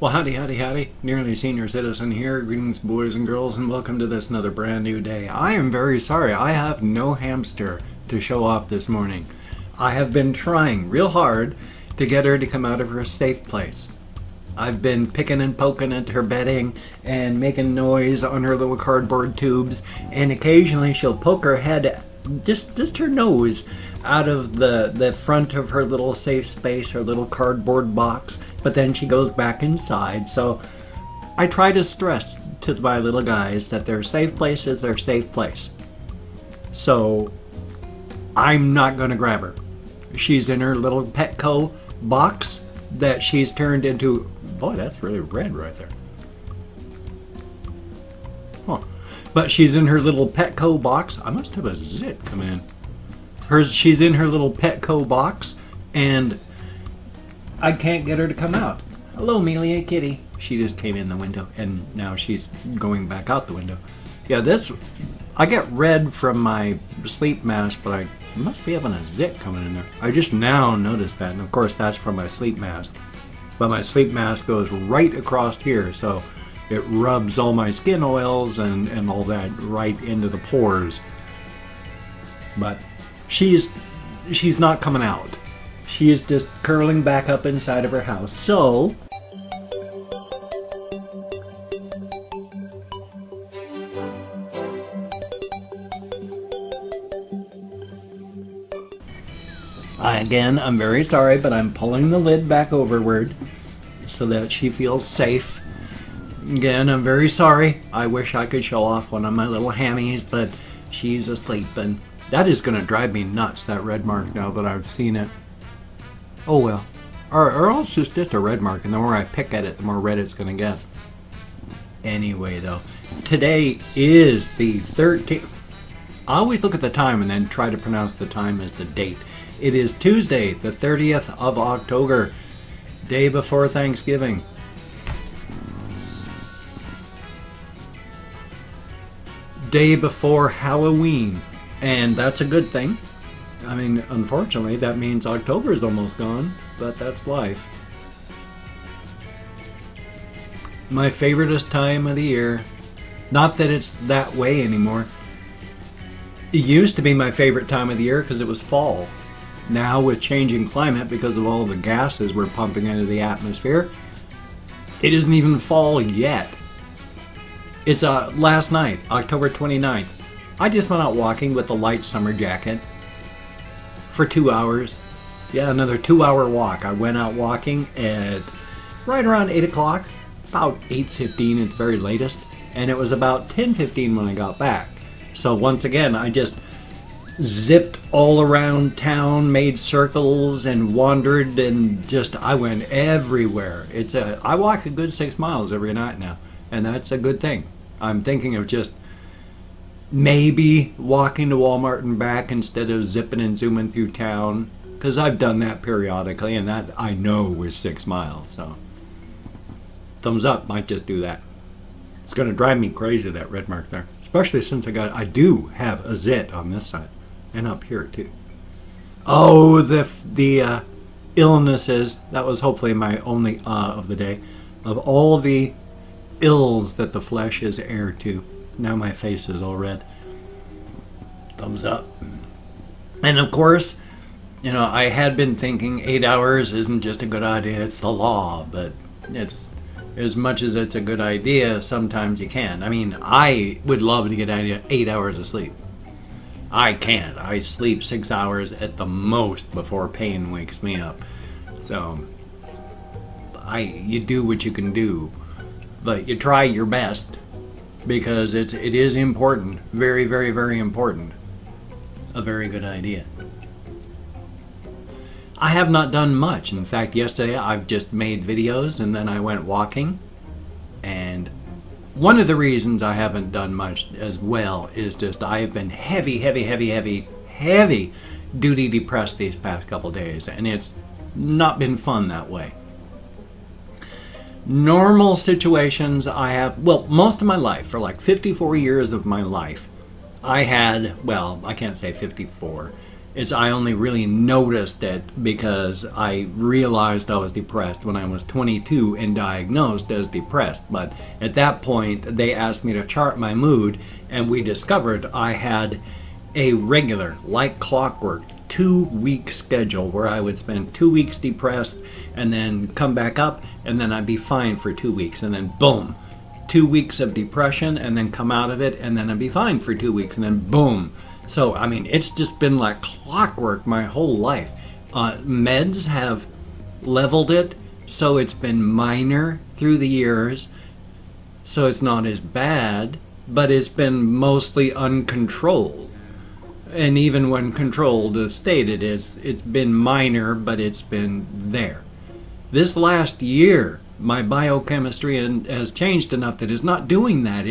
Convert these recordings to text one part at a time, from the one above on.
Well, howdy, howdy, howdy. Nearly Senior Citizen here. Greetings, boys and girls, and welcome to this another brand new day. I am very sorry. I have no hamster to show off this morning. I have been trying real hard to get her to come out of her safe place. I've been picking and poking at her bedding and making noise on her little cardboard tubes, and occasionally she'll poke her head, just her nose, out of the front of her little safe space, her little cardboard box, but then she goes back inside. So I try to stress to my little guys that their safe place is their safe place. So I'm not going to grab her. She's in her little Petco box that she's turned into. Boy, that's really red right there. Huh. But she's in her little Petco box. I must have a zit coming in. She's in her little Petco box, and I can't get her to come out. Hello, Amelia Kitty. She just came in the window, and now she's going back out the window. Yeah, I get red from my sleep mask, but I must be having a zit coming in there. I just now noticed that, and of course that's from my sleep mask. But my sleep mask goes right across here, so it rubs all my skin oils and all that right into the pores. But she's not coming out. She is just curling back up inside of her house. So I'm very sorry, but I'm pulling the lid back overward so that she feels safe. Again, I'm very sorry. I wish I could show off one of my little hammies, but she's asleep, and that is going to drive me nuts, that red mark, now that I've seen it. Oh well. Or else it's just a red mark, and the more I pick at it, the more red it's going to get. Anyway, though, today is the 13th. I always look at the time and then try to pronounce the time as the date. It is Tuesday, the 30th of October, day before Thanksgiving. Day before Halloween. And that's a good thing. I mean, unfortunately, that means October is almost gone, but that's life. My favoriteest time of the year. Not that it's that way anymore. It used to be my favorite time of the year because it was fall. Now, with changing climate, because of all the gases we're pumping into the atmosphere, it isn't even fall yet. It's last night, October 29th. I just went out walking with a light summer jacket for 2 hours. Yeah, another 2-hour walk. I went out walking at right around 8 o'clock, about 8:15 at the very latest, and it was about 10:15 when I got back. So once again, I just zipped all around town, made circles, and wandered, and I went everywhere. I walk a good 6 miles every night now, and that's a good thing. I'm thinking of just maybe walking to Walmart and back instead of zipping and zooming through town, because I've done that periodically, and that I know was 6 miles. So thumbs up, might just do that. It's going to drive me crazy, that red mark there, especially since I do have a zit on this side and up here too. Oh, the illnesses. That was hopefully my only of the day, of all the ills that the flesh is heir to. Now my face is all red. Thumbs up. And of course, I had been thinking 8 hours isn't just a good idea, it's the law. But it's, as much as it's a good idea, sometimes you can't. I mean, I would love to get 8 hours of sleep. I can't. I sleep 6 hours at the most before pain wakes me up. So you do what you can do, but you try your best, because it is important. Very, very, very important. A very good idea. I have not done much. In fact, yesterday I've just made videos, and then I went walking. And one of the reasons I haven't done much as well is just I have been heavy duty depressed these past couple days, and it's not been fun that way. Normal situations I have, well, most of my life, for like 54 years of my life, I had, well, I can't say 54. I only really noticed it because I realized I was depressed when I was 22 and diagnosed as depressed. But at that point, they asked me to chart my mood, and we discovered I had a regular, like clockwork, 2-week schedule where I would spend 2 weeks depressed and then come back up, and then I'd be fine for 2 weeks, and then boom, 2 weeks of depression, and then come out of it, and then I'd be fine for 2 weeks, and then boom. So, I mean, it's just been like clockwork my whole life. Meds have leveled it, so it's been minor through the years, so it's not as bad, but it's been mostly uncontrolled. And even when controlled, as stated, it's been minor, but it's been there. This last year, my biochemistry has changed enough that it's not doing that.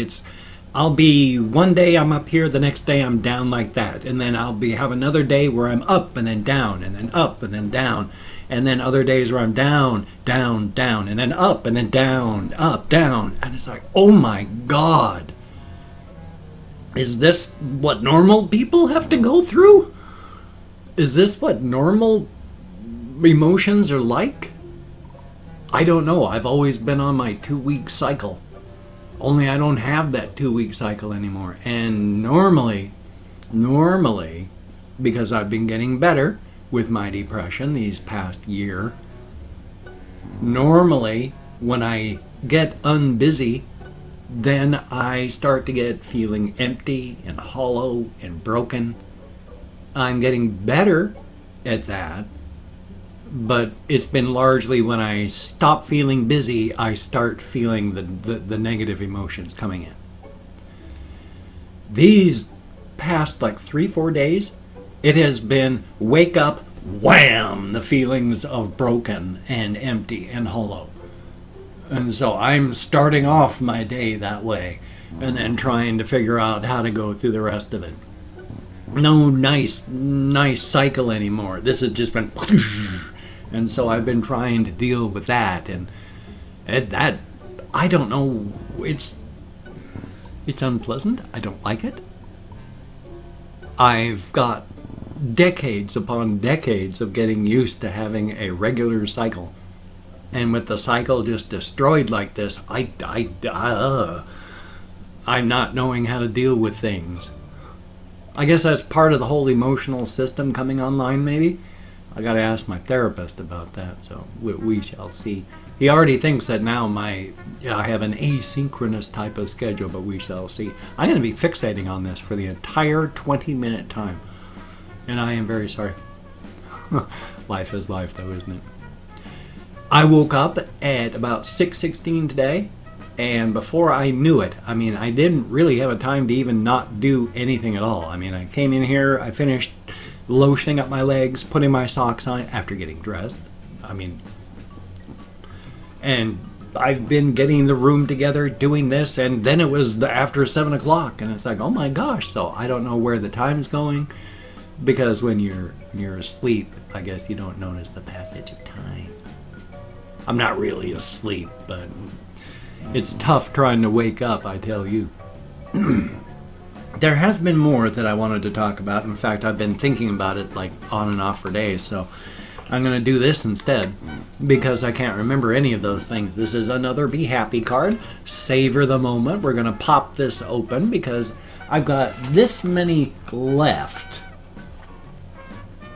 I'll be one day I'm up here, the next day I'm down like that, and then I'll have another day where I'm up and then down, and then up and then down, and then other days where I'm down, down, down, and then up and then down, up, down, and it's like, oh my God, is this what normal people have to go through? Is this what normal emotions are like? I don't know. I've always been on my 2-week cycle. Only I don't have that 2-week cycle anymore. And normally, because I've been getting better with my depression these past year, normally when I get unbusy, then I start to get feeling empty and hollow and broken. I'm getting better at that, but it's been largely when I stop feeling busy, I start feeling the negative emotions coming in. These past like 3-4 days, it has been wake up, wham, the feelings of broken and empty and hollow. And so I'm starting off my day that way and then trying to figure out how to go through the rest of it. No nice cycle anymore. This has just been... And so I've been trying to deal with that, and that, I don't know, it's unpleasant. I don't like it. I've got decades upon decades of getting used to having a regular cycle. And with the cycle just destroyed like this, I'm not knowing how to deal with things. I guess that's part of the whole emotional system coming online, maybe. I got to ask my therapist about that, so we shall see. He already thinks that now I have an asynchronous type of schedule, but we shall see. I'm going to be fixating on this for the entire 20-minute time, and I am very sorry. Life is life, though, isn't it? I woke up at about 6:16 today, and before I knew it, I mean, I didn't really have a time to even not do anything at all. I mean, I came in here, I finished lotioning up my legs, putting my socks on after getting dressed. I mean, and I've been getting the room together, doing this, and then it was after 7 o'clock, and it's like, oh my gosh. So I don't know where the time's going, because when you're asleep, I guess you don't notice the passage of time. I'm not really asleep, but it's tough trying to wake up, I tell you. There has been more that I wanted to talk about. In fact, I've been thinking about it like on and off for days, so I'm going to do this instead because I can't remember any of those things. This is another Be Happy card. Savor the moment. We're going to pop this open because I've got this many left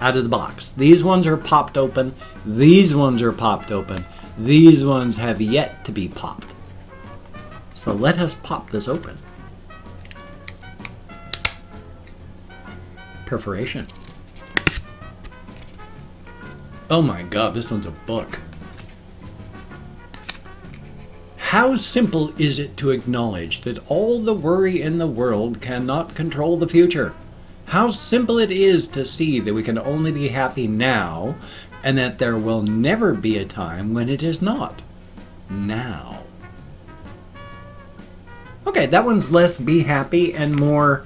out of the box. These ones are popped open. These ones are popped open. These ones have yet to be popped. So let us pop this open. Perforation. Oh my God, this one's a book. How simple is it to acknowledge that all the worry in the world cannot control the future? How simple it is to see that we can only be happy now and that there will never be a time when it is not. Now. Okay, that one's less be happy and more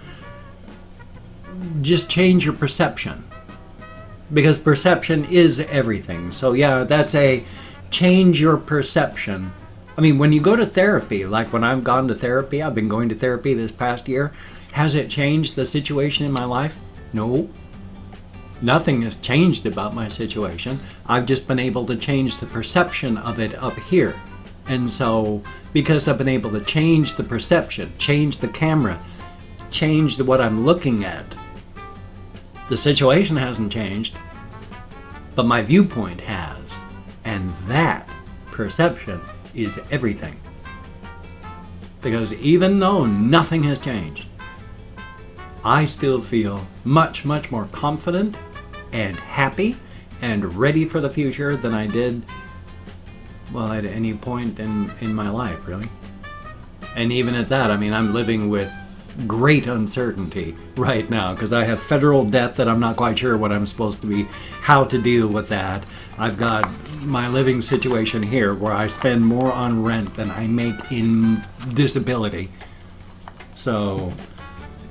just change your perception, because perception is everything. So yeah, that's a change your perception. I mean, when you go to therapy, like when I've gone to therapy, I've been going to therapy this past year, has it changed the situation in my life? No. Nothing has changed about my situation. I've just been able to change the perception of it up here. And so, because I've been able to change the perception, change the camera, change what I'm looking at, the situation hasn't changed, but my viewpoint has. And that perception is everything. Because even though nothing has changed, I still feel much, much more confident and happy and ready for the future than I did, well, at any point in my life, really. And even at that, I mean, I'm living with great uncertainty right now because I have federal debt that I'm not quite sure what I'm supposed to be, how to deal with that. I've got my living situation here where I spend more on rent than I make in disability. So,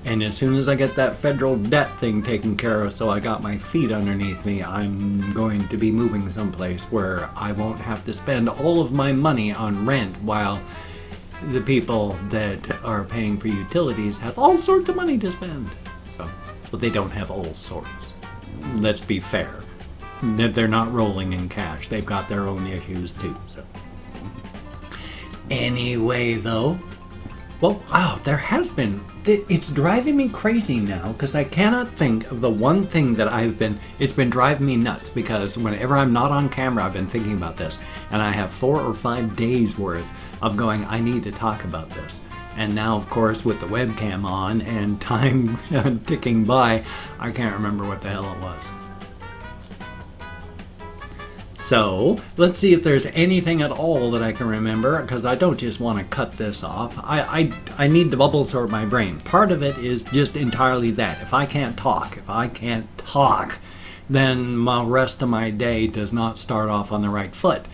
and as soon as I get that federal debt thing taken care of, so I got my feet underneath me, I'm going to be moving someplace where I won't have to spend all of my money on rent while the people that are paying for utilities have all sorts of money to spend. So, but they don't have all sorts. Let's be fair. They're not rolling in cash. They've got their own issues too. So, anyway, though, well, wow, there has been. It's driving me crazy now because I cannot think of the one thing that it's been driving me nuts because whenever I'm not on camera, I've been thinking about this. And I have 4 or 5 days worth of going, I need to talk about this. And now, of course, with the webcam on and time ticking by, I can't remember what the hell it was. So, let's see if there's anything at all that I can remember, because I don't just want to cut this off. I need to bubble sort my brain. Part of it is just entirely that. If I can't talk, then the rest of my day does not start off on the right foot.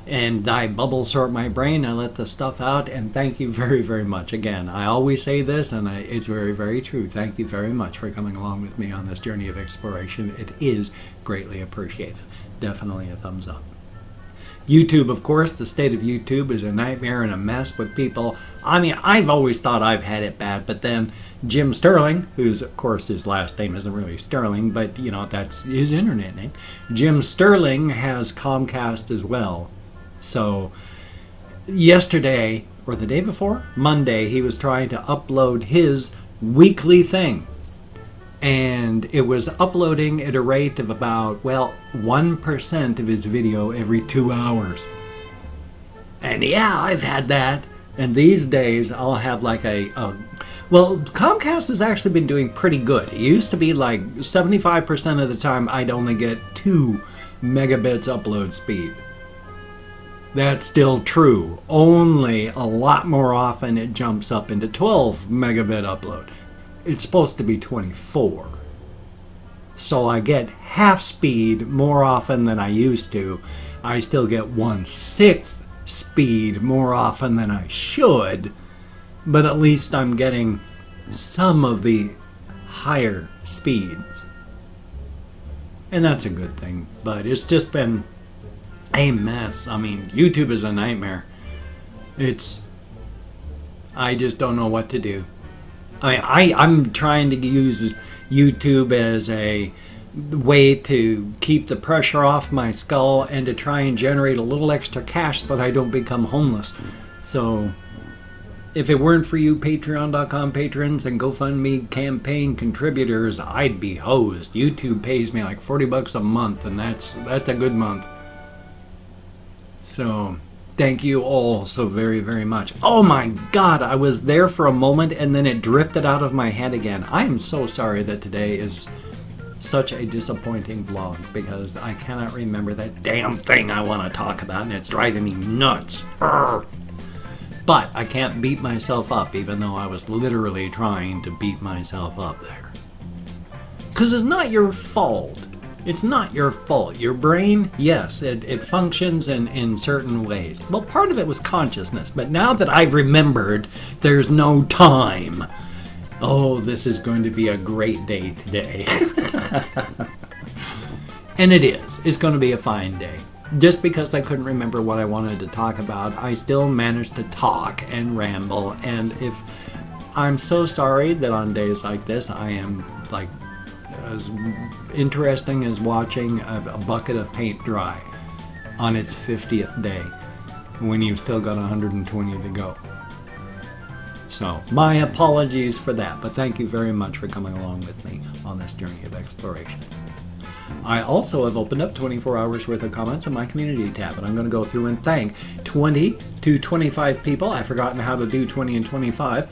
And I bubble sort my brain, I let the stuff out, and thank you very, very much. Again, I always say this, and it's very, very true. Thank you very much for coming along with me on this journey of exploration. It is greatly appreciated. Definitely a thumbs up. YouTube, of course, the state of YouTube is a nightmare and a mess with people. I mean, I've always thought I've had it bad, but then Jim Sterling, who's, of course, his last name isn't really Sterling, but, you know, that's his internet name. Jim Sterling has Comcast as well. So, yesterday, or the day before, Monday, he was trying to upload his weekly thing. And it was uploading at a rate of about, well, 1% of his video every 2 hours. And yeah, I've had that. And these days, I'll have like well, Comcast has actually been doing pretty good. It used to be like 75% of the time, I'd only get 2 megabits upload speed. That's still true. Only a lot more often it jumps up into 12 megabit upload. It's supposed to be 24. So I get half speed more often than I used to. I still get 1/6 speed more often than I should. But at least I'm getting some of the higher speeds. And that's a good thing. But it's just been a mess. I mean, YouTube is a nightmare. I just don't know what to do. I'm trying to use YouTube as a way to keep the pressure off my skull and to try and generate a little extra cash so that I don't become homeless. So, if it weren't for you Patreon.com patrons and GoFundMe campaign contributors, I'd be hosed. YouTube pays me like 40 bucks a month, and that's a good month. So, thank you all so very, very much. Oh my God, I was there for a moment and then it drifted out of my head again. I am so sorry that today is such a disappointing vlog because I cannot remember that damn thing I want to talk about and it's driving me nuts. Urgh. But I can't beat myself up even though I was literally trying to beat myself up there. Because it's not your fault. It's not your fault. Your brain, yes, it functions in certain ways. Well, part of it was consciousness, but now that I've remembered, there's no time. Oh, this is going to be a great day today. And it is. It's going to be a fine day. Just because I couldn't remember what I wanted to talk about, I still managed to talk and ramble. And I'm so sorry that on days like this, I am like as interesting as watching a bucket of paint dry on its 50th day when you've still got 120 to go. So, my apologies for that, but thank you very much for coming along with me on this journey of exploration. I also have opened up 24 hours worth of comments on my community tab, and I'm going to go through and thank 20 to 25 people. I've forgotten how to do 20 and 25.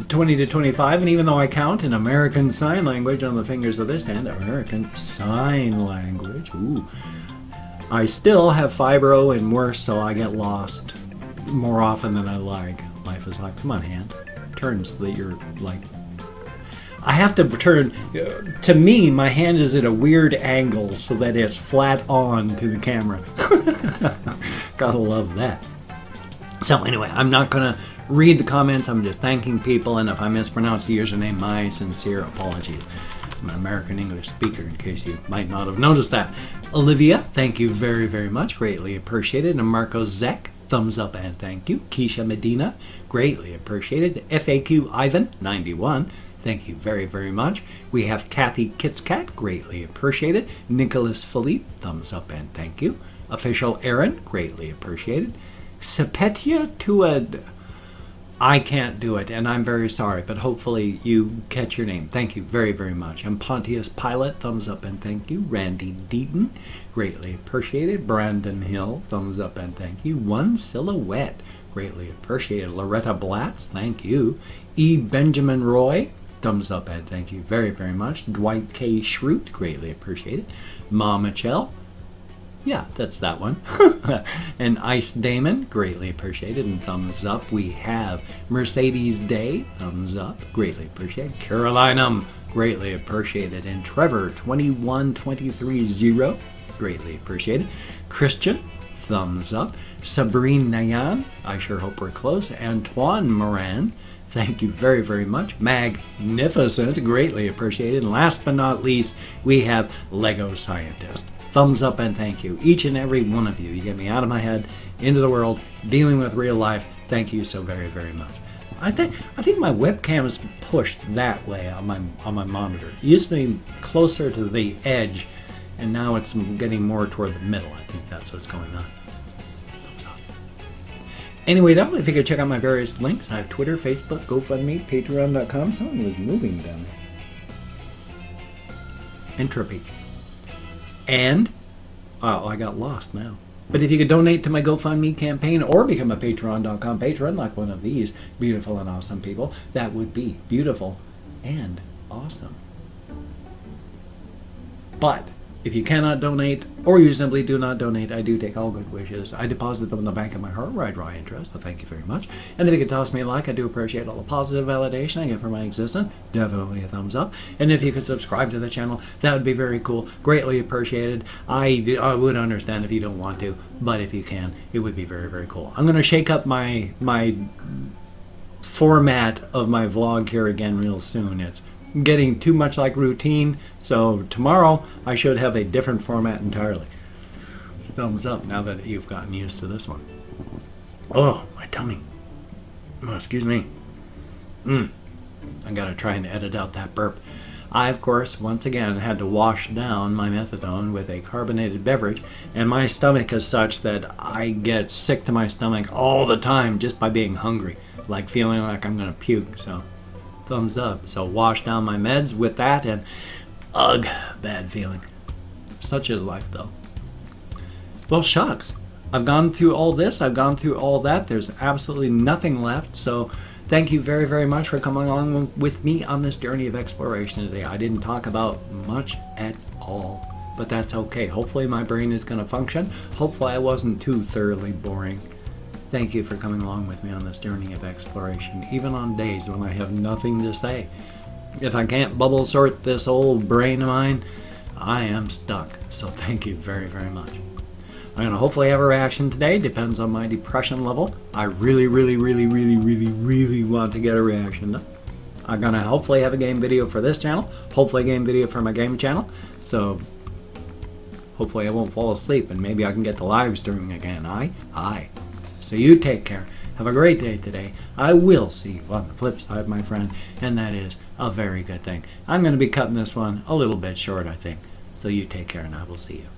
20 to 25, and even though I count in American Sign Language on the fingers of this hand, American Sign Language, ooh, I still have fibro and worse, so I get lost more often than I like. Life is like, come on, hand, turn so that you're like, I have to turn, to me, my hand is at a weird angle so that it's flat on to the camera. Gotta love that. So anyway, I'm not gonna read the comments, I'm just thanking people, and if I mispronounce the username, my sincere apologies. I'm an American English speaker, in case you might not have noticed that. Olivia, thank you very, very much, greatly appreciated. And Marco Zek, thumbs up and thank you. Keisha Medina, greatly appreciated. FAQ Ivan, 91, thank you very, very much. We have Kathy Kitscat, greatly appreciated. Nicholas Philippe, thumbs up and thank you. Official Aaron, greatly appreciated. Sepetya Tuad, I can't do it, and I'm very sorry, but hopefully you catch your name. Thank you very, very much. And Pontius Pilot, thumbs up and thank you. Randy Deaton, greatly appreciated. Brandon Hill, thumbs up and thank you. One Silhouette, greatly appreciated. Loretta Blatz, thank you. E. Benjamin Roy, thumbs up and thank you very, very much. Dwight K. Schrute, greatly appreciated. Ma Michelle, yeah, that's that one. And Ice Damon, greatly appreciated, and thumbs up. We have Mercedes Day, thumbs up, greatly appreciated. Carolinum, greatly appreciated. And Trevor, 21230, greatly appreciated. Christian, thumbs up. Sabrine Nayan, I sure hope we're close. Antoine Moran, thank you very, very much. Magnificent, greatly appreciated. And last but not least, we have Lego Scientist. Thumbs up and thank you, each and every one of you. You get me out of my head, into the world, dealing with real life. Thank you so very, very much. I think my webcam is pushed that way on my monitor. It used to be closer to the edge, and now it's getting more toward the middle. I think that's what's going on. Thumbs up. Anyway, though, if you could check out my various links, I have Twitter, Facebook, GoFundMe, Patreon.com. Something was moving down there. Entropy. And, oh, I got lost now. But if you could donate to my GoFundMe campaign or become a Patreon.com patron like one of these beautiful and awesome people, that would be beautiful and awesome. But if you cannot donate, or you simply do not donate, I do take all good wishes. I deposit them in the bank of my heart where I draw interest, so thank you very much. And if you could toss me a like, I do appreciate all the positive validation I get for my existence. Definitely a thumbs up. And if you could subscribe to the channel, that would be very cool. Greatly appreciated. I would understand if you don't want to, but if you can, it would be very, very cool. I'm going to shake up my format of my vlog here again real soon. It's getting too much like routine, so tomorrow I should have a different format entirely. Thumbs up now that you've gotten used to this one. Oh, my tummy. Oh, excuse me. I gotta try and edit out that burp. I, of course, once again had to wash down my methadone with a carbonated beverage, and my stomach is such that I get sick to my stomach all the time just by being hungry, like feeling like I'm gonna puke. So thumbs up. So wash down my meds with that, and ugh, bad feeling. Such is life, though. Well, shucks. I've gone through all this. I've gone through all that. There's absolutely nothing left. So thank you very, very much for coming along with me on this journey of exploration today. I didn't talk about much at all, but that's okay. Hopefully my brain is going to function. Hopefully I wasn't too thoroughly boring. Thank you for coming along with me on this journey of exploration, even on days when I have nothing to say. If I can't bubble sort this old brain of mine, I am stuck. So thank you very, very much. I'm going to hopefully have a reaction today. Depends on my depression level. I really, really, really, really, really, really want to get a reaction done. I'm going to hopefully have a game video for this channel. Hopefully a game video for my game channel. So hopefully I won't fall asleep and maybe I can get the live streaming again. Aye. So you take care. Have a great day today. I will see you on the flip side, my friend. And that is a very good thing. I'm going to be cutting this one a little bit short, I think. So you take care, and I will see you.